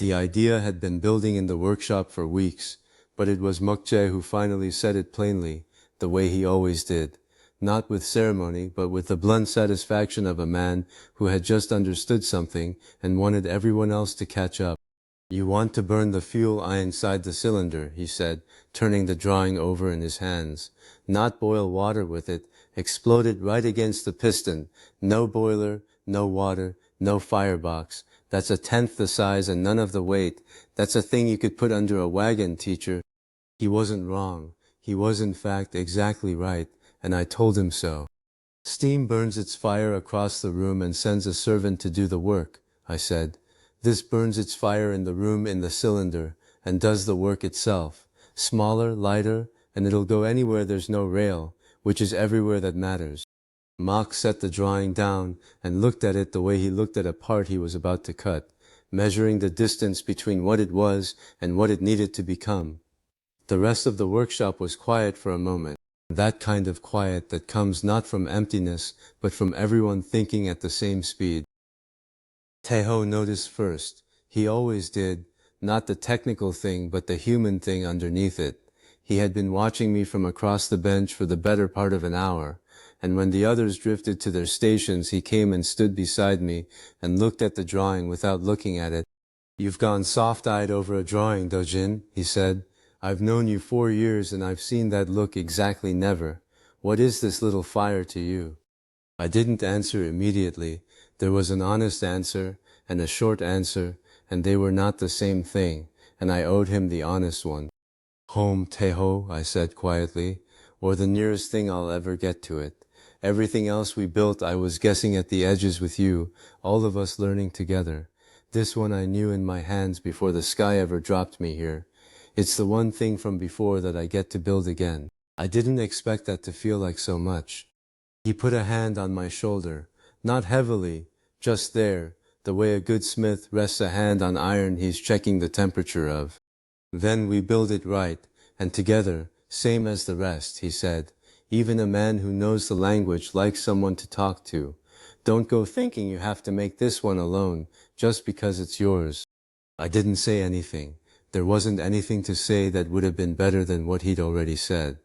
The idea had been building in the workshop for weeks, but it was Mok Jae who finally said it plainly, the way he always did. Not with ceremony, but with the blunt satisfaction of a man who had just understood something and wanted everyone else to catch up. You want to burn the fuel inside the cylinder, he said, turning the drawing over in his hands. Not boil water with it, explode it right against the piston. No boiler, no water, no firebox. That's 1/10 the size and none of the weight. That's a thing you could put under a wagon, teacher. He wasn't wrong. He was in fact exactly right, and I told him so. Steam burns its fire across the room and sends a servant to do the work, I said. This burns its fire in the room in the cylinder and does the work itself. Smaller, lighter, and it'll go anywhere there's no rail, which is everywhere that matters. Mok set the drawing down and looked at it the way he looked at a part he was about to cut, measuring the distance between what it was and what it needed to become. The rest of the workshop was quiet for a moment. That kind of quiet that comes not from emptiness, but from everyone thinking at the same speed. Taeho noticed first. He always did, not the technical thing, but the human thing underneath it. He had been watching me from across the bench for the better part of an hour, and when the others drifted to their stations, he came and stood beside me and looked at the drawing without looking at it. You've gone soft-eyed over a drawing, Do-jin, he said. I've known you 4 years and I've seen that look exactly never. What is this little fire to you? I didn't answer immediately. There was an honest answer and a short answer, and they were not the same thing, and I owed him the honest one. Home, Taeho, I said quietly, or the nearest thing I'll ever get to it. Everything else we built I was guessing at the edges with you, all of us learning together. This one I knew in my hands before the sky ever dropped me here. It's the one thing from before that I get to build again. I didn't expect that to feel like so much. He put a hand on my shoulder, not heavily, just there, the way a good smith rests a hand on iron he's checking the temperature of. Then we build it right, and together, same as the rest, he said. Even a man who knows the language likes someone to talk to. Don't go thinking you have to make this one alone, just because it's yours. I didn't say anything. There wasn't anything to say that would have been better than what he'd already said.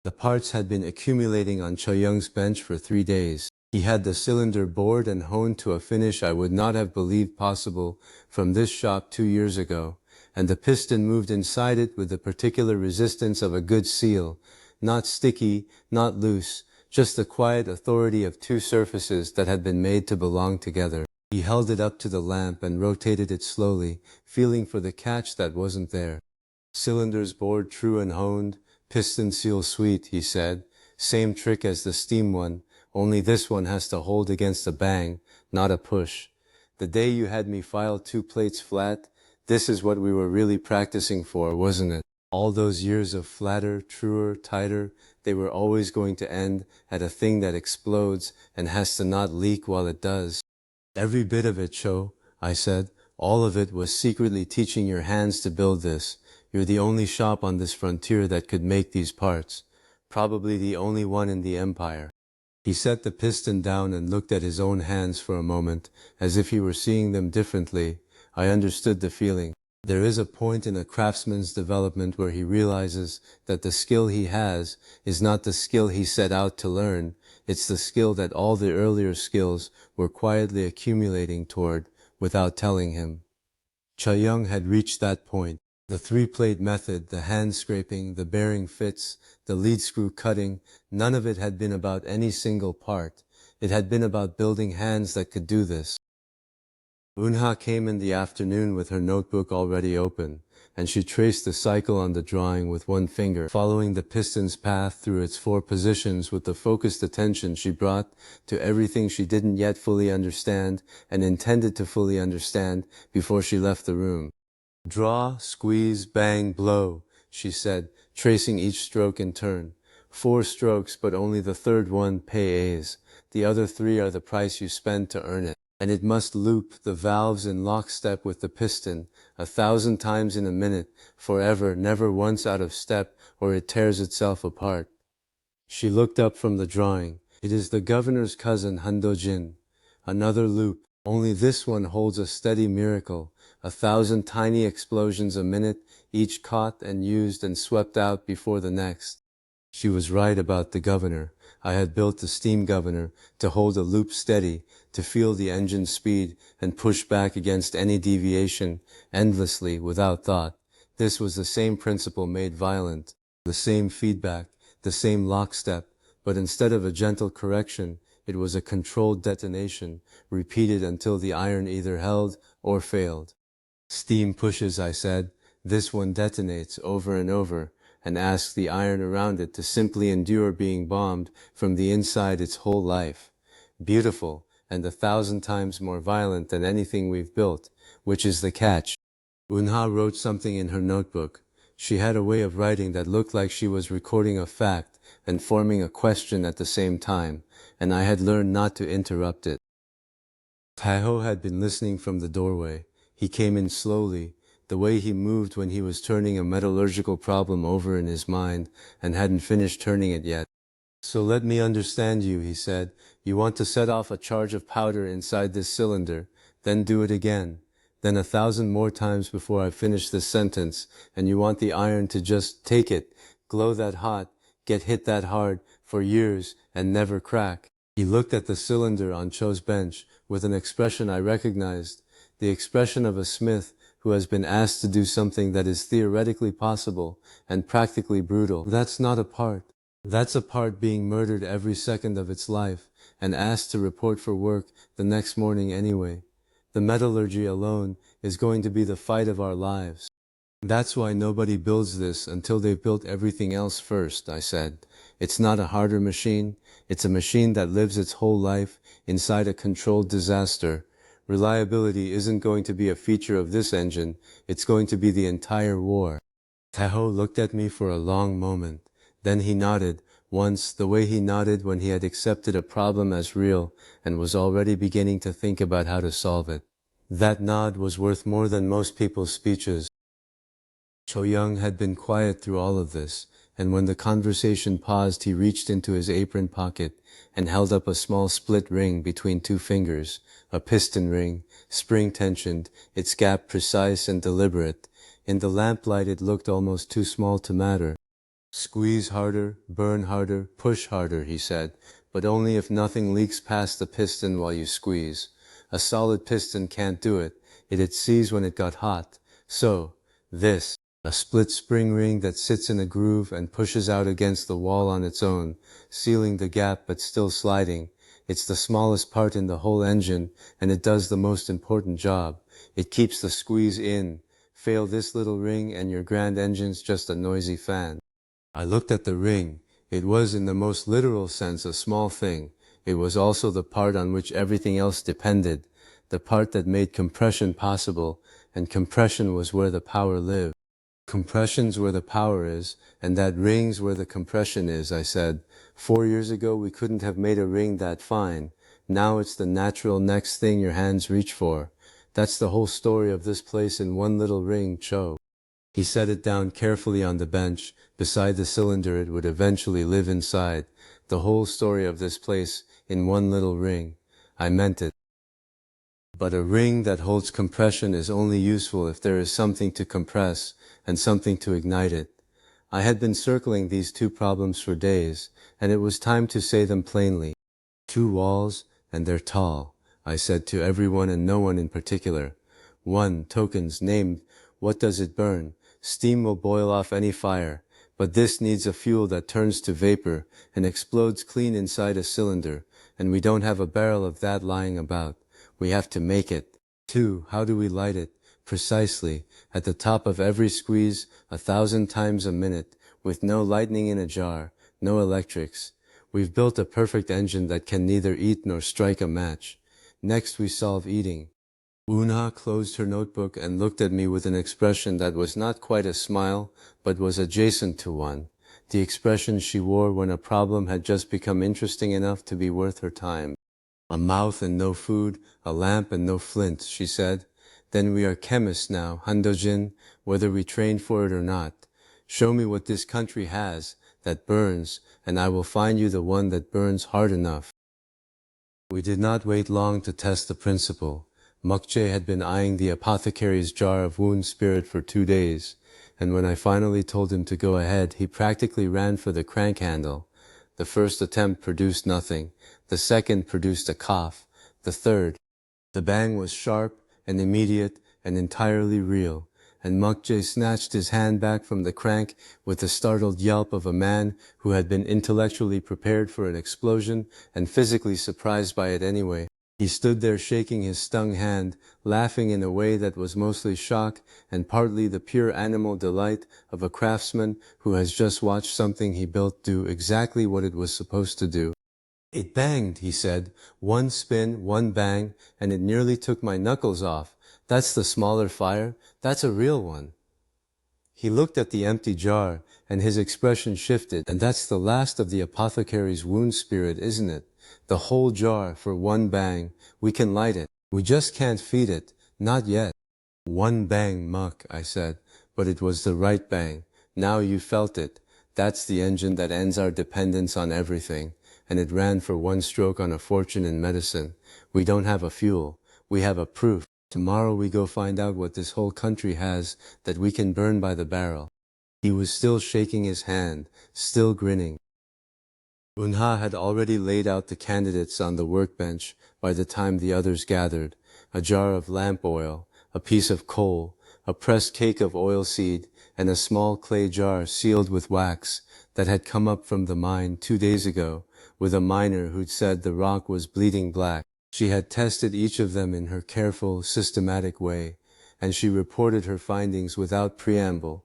The parts had been accumulating on Cho-young's bench for 3 days. He had the cylinder bored and honed to a finish I would not have believed possible from this shop 2 years ago, and the piston moved inside it with the particular resistance of a good seal, not sticky, not loose, just the quiet authority of 2 surfaces that had been made to belong together. He held it up to the lamp and rotated it slowly, feeling for the catch that wasn't there. Cylinders bored true and honed, piston seal sweet, he said. Same trick as the steam one, only this one has to hold against a bang, not a push. The day you had me file 2 plates flat, this is what we were really practicing for, wasn't it? All those years of flatter, truer, tighter, they were always going to end at a thing that explodes and has to not leak while it does. Every bit of it, Cho, I said. All of it was secretly teaching your hands to build this. You're the only shop on this frontier that could make these parts. Probably the only one in the empire. He set the piston down and looked at his own hands for a moment, as if he were seeing them differently. I understood the feeling. There is a point in a craftsman's development where he realizes that the skill he has is not the skill he set out to learn. It's the skill that all the earlier skills were quietly accumulating toward without telling him. Cho-young had reached that point. The 3-plate method, the hand scraping, the bearing fits, the lead screw cutting, none of it had been about any single part. It had been about building hands that could do this. Eun-ha came in the afternoon with her notebook already open, and she traced the cycle on the drawing with one finger, following the piston's path through its 4 positions with the focused attention she brought to everything she didn't yet fully understand and intended to fully understand before she left the room. Draw, squeeze, bang, blow, she said, tracing each stroke in turn. 4 strokes, but only the 3rd one pays. The other 3 are the price you spend to earn it. And it must loop the valves in lockstep with the piston 1,000 times in a minute, forever, never once out of step, or it tears itself apart. She looked up from the drawing. It is the governor's cousin, Do-jin. Another loop, only this one holds a steady miracle, 1,000 tiny explosions a minute, each caught and used and swept out before the next. She was right about the governor. I had built the steam governor to hold a loop steady, to feel the engine's speed and push back against any deviation, endlessly, without thought. This was the same principle made violent, the same feedback, the same lockstep, but instead of a gentle correction, it was a controlled detonation, repeated until the iron either held or failed. Steam pushes, I said. This one detonates over and over, and asks the iron around it to simply endure being bombed from the inside its whole life. Beautiful, and 1,000 times more violent than anything we've built, which is the catch. Eun-ha wrote something in her notebook. She had a way of writing that looked like she was recording a fact and forming a question at the same time, and I had learned not to interrupt it. Taeho had been listening from the doorway. He came in slowly, the way he moved when he was turning a metallurgical problem over in his mind and hadn't finished turning it yet. So let me understand you, he said. You want to set off a charge of powder inside this cylinder, then do it again, then 1,000 more times before I finish this sentence, and you want the iron to just take it, glow that hot, get hit that hard, for years, and never crack. He looked at the cylinder on Cho's bench with an expression I recognized, the expression of a smith who has been asked to do something that is theoretically possible and practically brutal. That's not a part. That's a part being murdered every second of its life and asked to report for work the next morning anyway. The metallurgy alone is going to be the fight of our lives. That's why nobody builds this until they've built everything else first, I said. It's not a harder machine. It's a machine that lives its whole life inside a controlled disaster. Reliability isn't going to be a feature of this engine. It's going to be the entire war. Taeho looked at me for a long moment. Then he nodded, once the way he nodded when he had accepted a problem as real and was already beginning to think about how to solve it. That nod was worth more than most people's speeches. Cho-young had been quiet through all of this, and when the conversation paused, he reached into his apron pocket and held up a small split ring between two fingers, a piston ring, spring-tensioned, its gap precise and deliberate. In the lamplight it looked almost too small to matter. Squeeze harder, burn harder, push harder, he said, but only if nothing leaks past the piston while you squeeze. A solid piston can't do it. It sees when it got hot. So, this. A split spring ring that sits in a groove and pushes out against the wall on its own, sealing the gap but still sliding. It's the smallest part in the whole engine, and it does the most important job. It keeps the squeeze in. Fail this little ring and your grand engine's just a noisy fan. I looked at the ring. It was in the most literal sense a small thing. It was also the part on which everything else depended, the part that made compression possible, and compression was where the power lived. Compression's where the power is, and that ring's where the compression is, I said. 4 years ago we couldn't have made a ring that fine. Now it's the natural next thing your hands reach for. That's the whole story of this place in one little ring, Cho. He set it down carefully on the bench, beside the cylinder it would eventually live inside. The whole story of this place in one little ring. I meant it. But a ring that holds compression is only useful if there is something to compress and something to ignite it. I had been circling these two problems for days, and it was time to say them plainly. 2 walls, and they're tall, I said to everyone and no one in particular. 1, tokens named, what does it burn? Steam will boil off any fire, but this needs a fuel that turns to vapor and explodes clean inside a cylinder, and we don't have a barrel of that lying about. We have to make it. 2, how do we light it? Precisely, at the top of every squeeze, 1,000 times a minute, with no lightning in a jar, no electrics. We've built a perfect engine that can neither eat nor strike a match. Next we solve eating. Eun-ha closed her notebook and looked at me with an expression that was not quite a smile, but was adjacent to one. The expression she wore when a problem had just become interesting enough to be worth her time. A mouth and no food, a lamp and no flint, she said. Then we are chemists now, Do-jin, whether we trained for it or not. Show me what this country has that burns, and I will find you the one that burns hard enough. We did not wait long to test the principle. Mok Jae had been eyeing the apothecary's jar of wound spirit for 2 days, and when I finally told him to go ahead, he practically ran for the crank handle. The first attempt produced nothing. The second produced a cough. The third. The bang was sharp and immediate and entirely real, and Mok Jae snatched his hand back from the crank with the startled yelp of a man who had been intellectually prepared for an explosion and physically surprised by it anyway. He stood there shaking his stung hand, laughing in a way that was mostly shock and partly the pure animal delight of a craftsman who has just watched something he built do exactly what it was supposed to do. "It banged," he said. "One spin, one bang, and it nearly took my knuckles off. That's the smaller fire. That's a real one." He looked at the empty jar, and his expression shifted. "And that's the last of the apothecary's wound spirit, isn't it? The whole jar for one bang. We can light it. We just can't feed it. Not yet." "One bang, Muck," I said, "but it was the right bang. Now you felt it. That's the engine that ends our dependence on everything. And it ran for one stroke on a fortune in medicine. We don't have a fuel. We have a proof. Tomorrow we go find out what this whole country has that we can burn by the barrel." He was still shaking his hand, still grinning. Eun-ha had already laid out the candidates on the workbench by the time the others gathered. A jar of lamp oil, a piece of coal, a pressed cake of oilseed, and a small clay jar sealed with wax that had come up from the mine 2 days ago with a miner who'd said the rock was bleeding black. She had tested each of them in her careful, systematic way, and she reported her findings without preamble.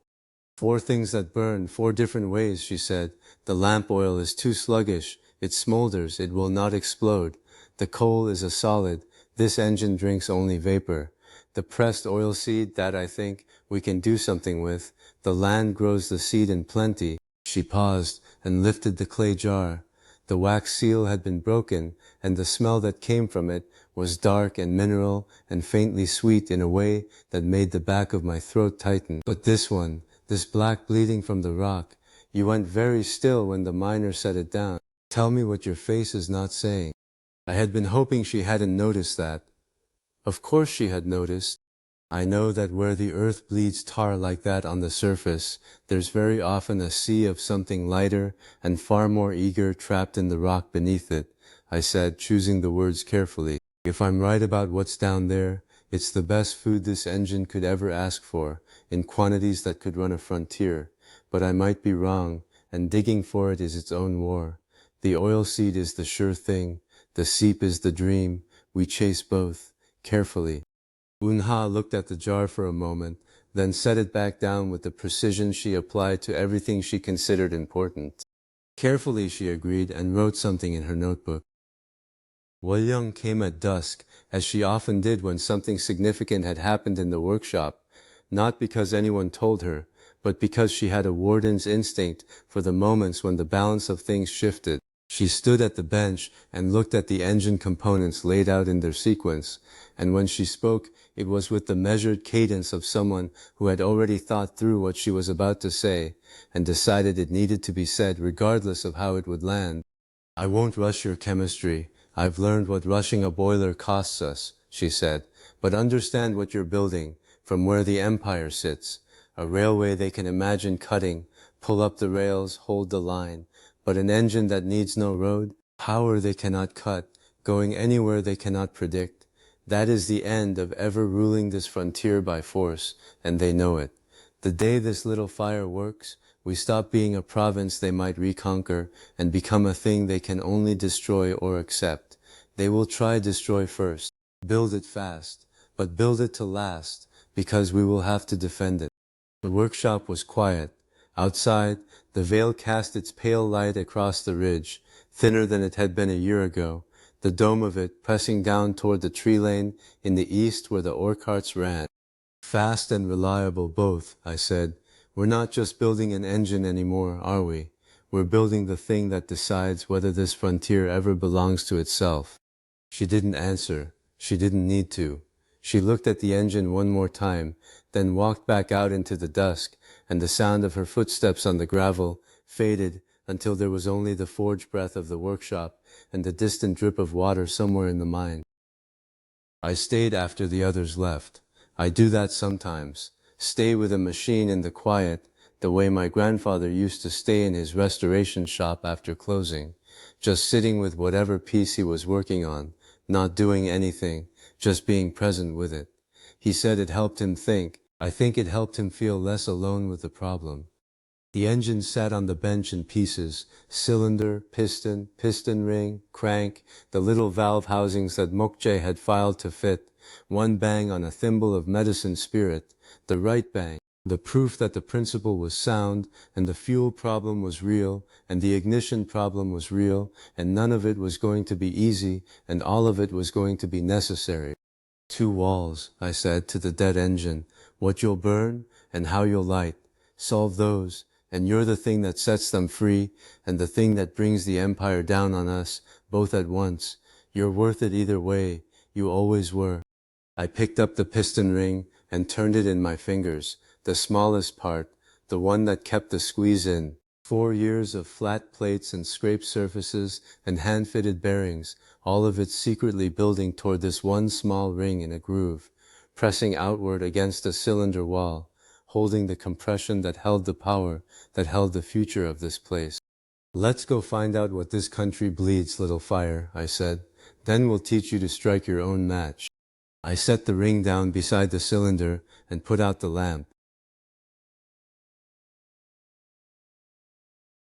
4 things that burn 4 different ways, she said. The lamp oil is too sluggish. It smolders. It will not explode. The coal is a solid. This engine drinks only vapor. The pressed oilseed, that I think we can do something with. The land grows the seed in plenty. She paused and lifted the clay jar. The wax seal had been broken, and the smell that came from it was dark and mineral and faintly sweet in a way that made the back of my throat tighten. But this one, this black bleeding from the rock, you went very still when the miner set it down. Tell me what your face is not saying." I had been hoping she hadn't noticed that. Of course she had noticed. I know that where the earth bleeds tar like that on the surface, there's very often a sea of something lighter and far more eager trapped in the rock beneath it, I said, choosing the words carefully. If I'm right about what's down there, it's the best food this engine could ever ask for, in quantities that could run a frontier. But I might be wrong, and digging for it is its own war. The oilseed is the sure thing. The seep is the dream. We chase both, carefully. Eun-ha looked at the jar for a moment, then set it back down with the precision she applied to everything she considered important. Carefully, she agreed, and wrote something in her notebook. Wol-yeong came at dusk, as she often did when something significant had happened in the workshop, not because anyone told her, but because she had a warden's instinct for the moments when the balance of things shifted. She stood at the bench and looked at the engine components laid out in their sequence, and when she spoke, it was with the measured cadence of someone who had already thought through what she was about to say, and decided it needed to be said regardless of how it would land. "I won't rush your chemistry. I've learned what rushing a boiler costs us," she said, "but understand what you're building, from where the empire sits. A railway they can imagine cutting, pull up the rails, hold the line. But an engine that needs no road, power they cannot cut, going anywhere they cannot predict. That is the end of ever ruling this frontier by force, and they know it. The day this little fire works, we stop being a province they might reconquer and become a thing they can only destroy or accept. They will try destroy first. Build it fast, but build it to last, because we will have to defend it." The workshop was quiet. Outside, the veil cast its pale light across the ridge, thinner than it had been a year ago, the dome of it pressing down toward the tree lane in the east where the ore carts ran. "Fast and reliable both," I said. "We're not just building an engine anymore, are we? We're building the thing that decides whether this frontier ever belongs to itself." She didn't answer. She didn't need to. She looked at the engine one more time, then walked back out into the dusk, and the sound of her footsteps on the gravel faded until there was only the forge breath of the workshop and the distant drip of water somewhere in the mine. I stayed after the others left. I do that sometimes. Stay with a machine in the quiet, the way my grandfather used to stay in his restoration shop after closing, just sitting with whatever piece he was working on, not doing anything, just being present with it. He said it helped him think. I think it helped him feel less alone with the problem. The engine sat on the bench in pieces, cylinder, piston ring, crank, the little valve housings that Mok Jae had filed to fit, one bang on a thimble of medicine spirit, the right bang, the proof that the principle was sound, and the fuel problem was real, and the ignition problem was real, and none of it was going to be easy, and all of it was going to be necessary. 2 walls, I said to the dead engine, what you'll burn, and how you'll light. Solve those, and you're the thing that sets them free, and the thing that brings the empire down on us, both at once. You're worth it either way, you always were. I picked up the piston ring, and turned it in my fingers, the smallest part, the one that kept the squeeze in. 4 years of flat plates and scraped surfaces, and hand-fitted bearings, all of it secretly building toward this one small ring in a groove, pressing outward against a cylinder wall, holding the compression that held the power, that held the future of this place. Let's go find out what this country bleeds, little fire, I said. Then we'll teach you to strike your own match. I set the ring down beside the cylinder and put out the lamp.